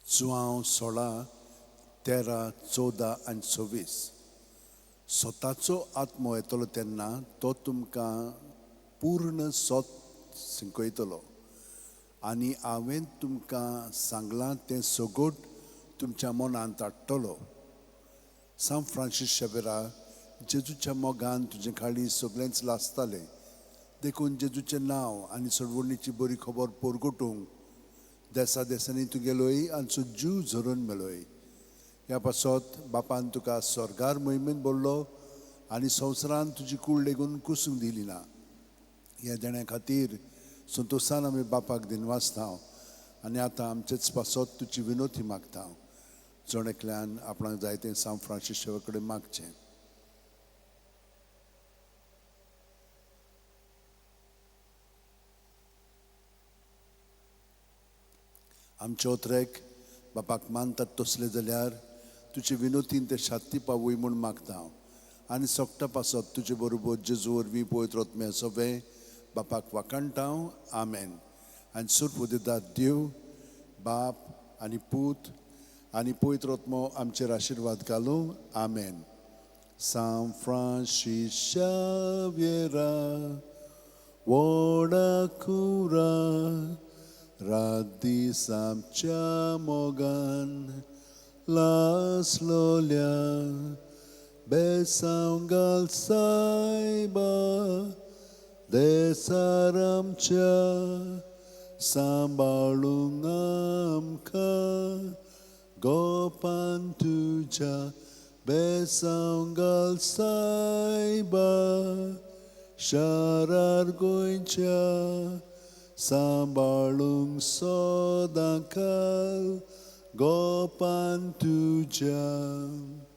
जुआंव 16, 13, 14 आनी 26 स्वताचो आत्मो येतलो तेन्ना तो तुमकां पूर्ण सोत शिंकयतलो आनी हांवें तुमकां सांगलां तें सगोट तुमच्या मनांत हाडटलो. सांव फ्रांसीस शेवेरा, जेजूच्या मोगान तुजें खाडी सगळेंच लासतालें, देखून जेजूचें नांव आनी सडवणीची बरी खबर परगटूंक देसा देसांनी तुगेलोय आनी जीव झरून मेलोय. ह्या पासत बापान तुका स्वर्गार मोहिमेन बोल्लो आनी संवसारान तुजी कूड लेगून कुसूंक दिली ना. ह्या देण्या खातीर संतोशान आमी बापाक दिनवासता आनी आतां आमचेच पासत तुजी विनोती मागता. जण एकल्यान आपणाक जाय तें सांव फ्रांसीस शेवे कडेन मागचें. आमचे ओत्रेक बापाक मानतात तसले जाल्यार तुजे विनोतीन ते शांती पावूय म्हूण मागता आनी सोगटा पासत तुजे बरोबर जेजू वरवीं पवित्र आत्म्या सवें बापाक वाकाणटा. आमेन. आनी सुर्प दितात देव बाप आनी पूत आनी पवित्र आत्मो आमचेर आशिर्वाद घालूं. आमेन. सांव फ्रांसीस शावेरा वोडाकुरा रादीस आमच्या मोगान लासलोल्या बेसांव घाल सायबा देसार आमच्या सांबाळूंक आमकां गोपान तुज्या बेसांव घाल सायबा शारार गोंयच्या सांबाळूंक सोदां घाल गोपान तुज्या.